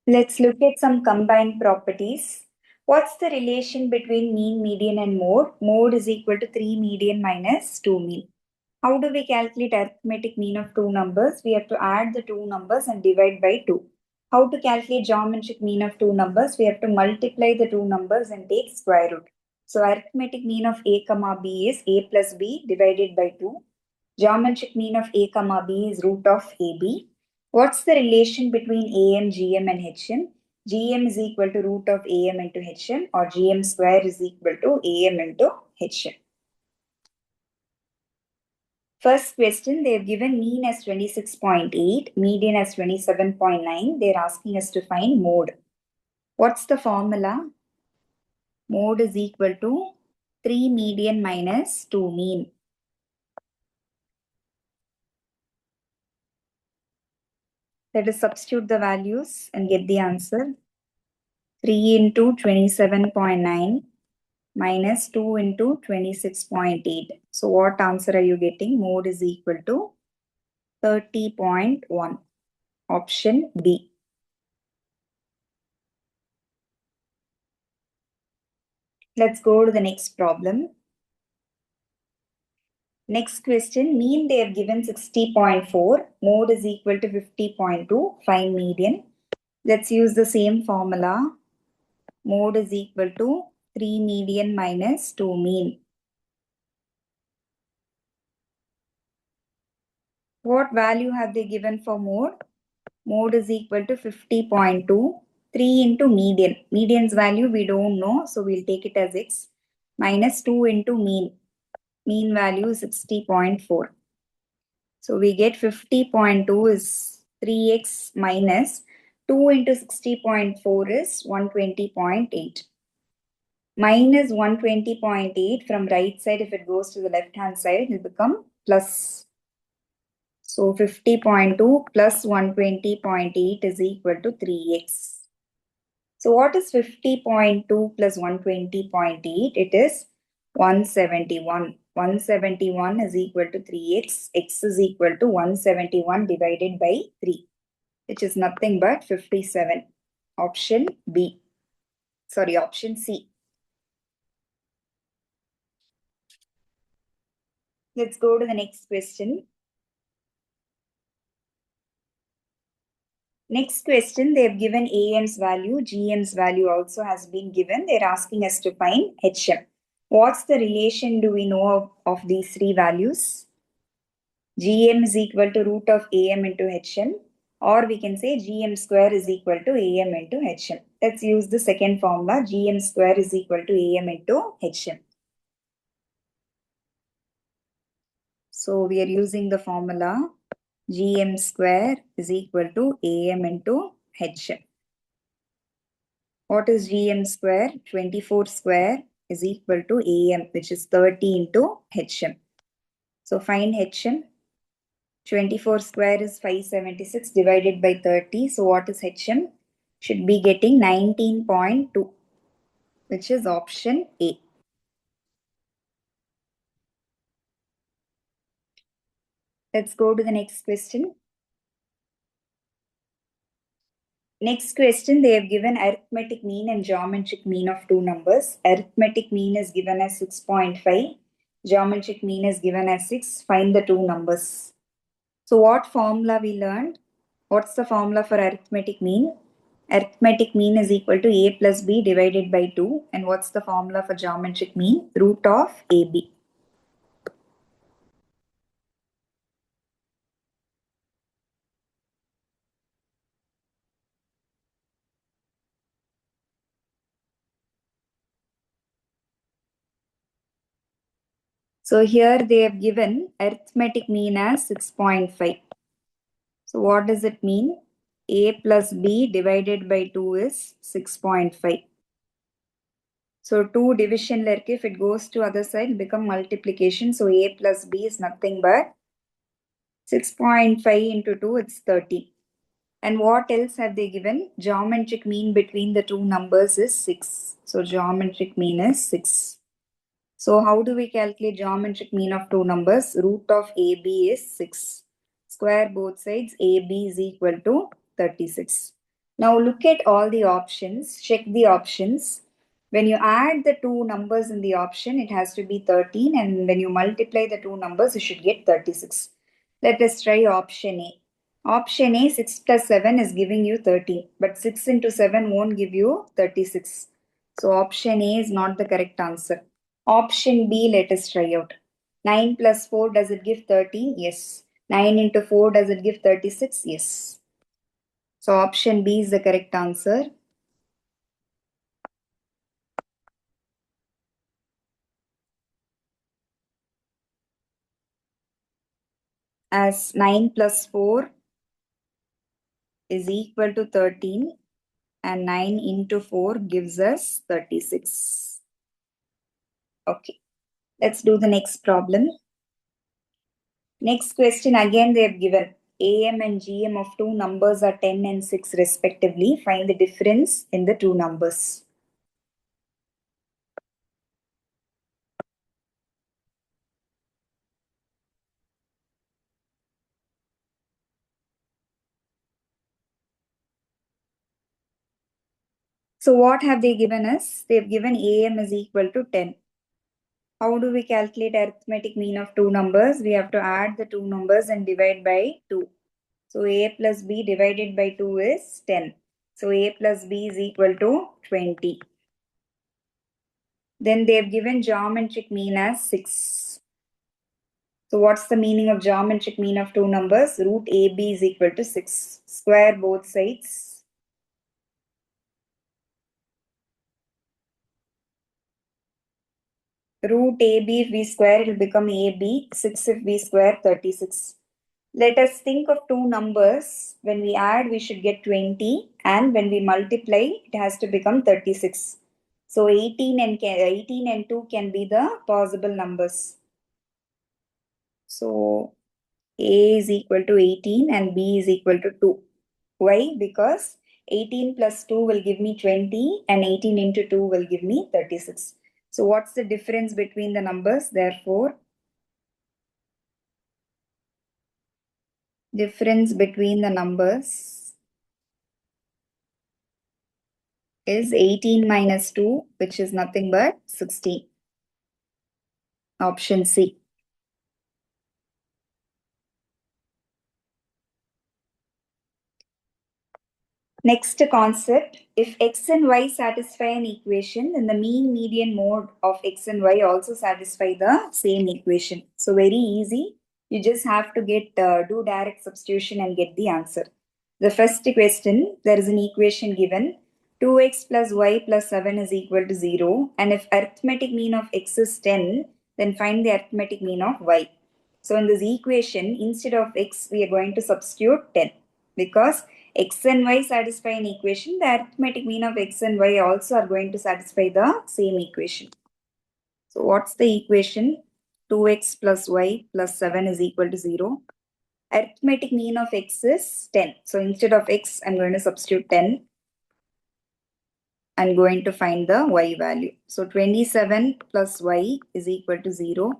Let's look at some combined properties. What's the relation between mean, median, and mode? Mode is equal to 3 median minus 2 mean. How do we calculate arithmetic mean of two numbers? We have to add the two numbers and divide by 2. How to calculate geometric mean of two numbers? We have to multiply the two numbers and take square root. So arithmetic mean of a comma b is a plus b divided by 2. Geometric mean of a comma b is root of ab. What's the relation between am, gm and hm? Gm is equal to root of am into hm, or gm square is equal to am into hm. First question, they have given mean as 26.8, median as 27.9. They're asking us to find mode. What's the formula? Mode is equal to 3 median minus 2 mean. Let us substitute the values and get the answer. 3 into 27.9 minus 2 into 26.8. So what answer are you getting? Mode is equal to 30.1. Option B. Let's go to the next problem. Next question, mean they have given 60.4, mode is equal to 50.2, find median. Let's use the same formula. Mode is equal to 3 median minus 2 mean. What value have they given for mode? Mode is equal to 50.2, 3 into median. Median's value we don't know, so we'll take it as x, minus 2 into mean. Mean value is 60.4. So we get 50.2 is 3x minus 2 into 60.4 is 120.8. Minus 120.8 from right side, if it goes to the left hand side, it will become plus. So 50.2 plus 120.8 is equal to 3x. So what is 50.2 plus 120.8? It is 171. 171 is equal to 3x. X is equal to 171 divided by 3, which is nothing but 57. Option B. Sorry, option C. Let's go to the next question. Next question, they have given AM's value, GM's value also has been given. They're asking us to find HM. What's the relation do we know of these three values? GM is equal to root of AM into HM, or we can say GM square is equal to AM into HM. Let's use the second formula, GM square is equal to AM into HM. So we are using the formula GM square is equal to AM into HM. What is GM square? 24 square is equal to AM, which is 30 into HM. So find HM. 24 square is 576 divided by 30. So what is HM? Should be getting 19.2, which is option A. Let's go to the next question. Next question, they have given arithmetic mean and geometric mean of two numbers. Arithmetic mean is given as 6.5. Geometric mean is given as 6. Find the two numbers. So what formula we learned? What's the formula for arithmetic mean? Arithmetic mean is equal to a plus b divided by 2. And what's the formula for geometric mean? Root of ab. So here they have given arithmetic mean as 6.5. So what does it mean? A plus b divided by 2 is 6.5. So 2 division like if it goes to other side become multiplication. So a plus b is nothing but 6.5 into 2, it's 30. And what else have they given? Geometric mean between the two numbers is 6. So geometric mean is 6. So how do we calculate geometric mean of two numbers? Root of AB is 6. Square both sides, AB is equal to 36. Now look at all the options, check the options. When you add the two numbers in the option, it has to be 13, and when you multiply the two numbers, you should get 36. Let us try option A. Option A, 6 plus 7 is giving you 13, but 6 into 7 won't give you 36. So option A is not the correct answer. Option B, let us try out. 9 plus 4, does it give 13? Yes. 9 into 4, does it give 36? Yes. So option B is the correct answer. As 9 plus 4 is equal to 13 and 9 into 4 gives us 36. Okay, let's do the next problem. Next question, again they have given AM and GM of two numbers are 10 and 6 respectively. Find the difference in the two numbers. So what have they given us? They have given AM is equal to 10. How do we calculate arithmetic mean of two numbers? We have to add the two numbers and divide by 2. So A plus B divided by 2 is 10. So A plus B is equal to 20. Then they have given geometric mean as 6. So what's the meaning of geometric mean of two numbers? Root AB is equal to 6. Square both sides. Root AB if we square it will become AB. 6 if we square 36. Let us think of two numbers. When we add, we should get 20, and when we multiply, it has to become 36. So 18 and 2 can be the possible numbers. So A is equal to 18 and B is equal to 2. Why? Because 18 plus 2 will give me 20 and 18 into 2 will give me 36. So what's the difference between the numbers? Therefore, difference between the numbers is 18 minus 2, which is nothing but 16. Option C. Next concept, if x and y satisfy an equation, then the mean median mode of x and y also satisfy the same equation. So very easy. You just have to do direct substitution and get the answer. The first question, there is an equation given. 2x plus y plus 7 is equal to 0. And if arithmetic mean of x is 10, then find the arithmetic mean of y. So in this equation, instead of x, we are going to substitute 10 because x and y satisfy an equation, the arithmetic mean of x and y also are going to satisfy the same equation. So what's the equation? 2x plus y plus 7 is equal to 0. Arithmetic mean of x is 10. So instead of x, I'm going to substitute 10. I'm going to find the y value. So 27 plus y is equal to 0,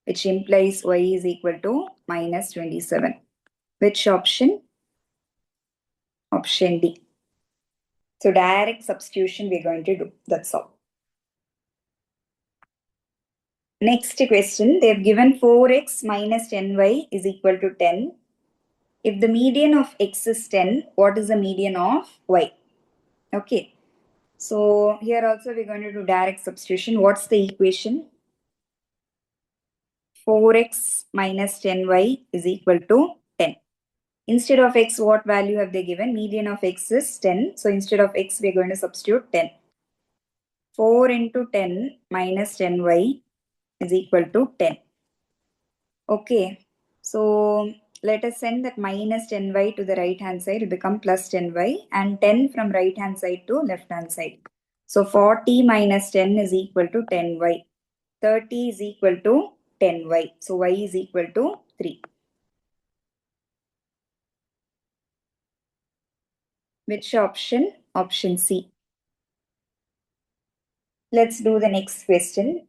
which implies y is equal to minus 27. Which option? Option D. So direct substitution we're going to do. That's all. Next question, they have given 4x minus 10y is equal to 10. If the median of x is 10, what is the median of y? Okay. So here also we're going to do direct substitution. What's the equation? 4x minus 10y is equal to 10. Instead of x, what value have they given? Median of x is 10. So instead of x, we're going to substitute 10. 4 into 10 minus 10y is equal to 10. Okay, so let us send that minus 10y to the right hand side, it will become plus 10y, and 10 from right hand side to left hand side. So 40 minus 10 is equal to 10y. 30 is equal to 10y. So y is equal to 3. Which option? Option C. Let's do the next question.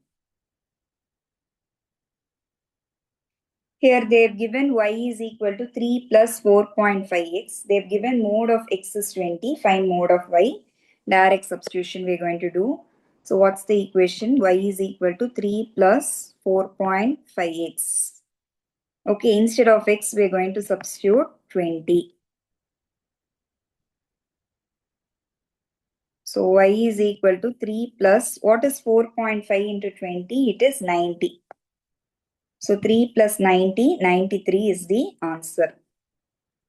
Here they have given y is equal to 3 plus 4.5x. They have given mode of x is 20. Find mode of y. Direct substitution we are going to do. So what's the equation? Y is equal to 3 plus 4.5x. Okay, instead of x, we are going to substitute 20. So y is equal to 3 plus, what is 4.5 into 20? It is 90. So 3 plus 90, 93 is the answer.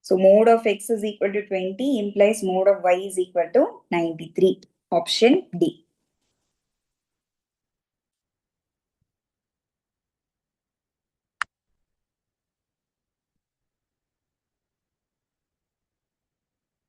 So mode of x is equal to 20 implies mode of y is equal to 93. Option D.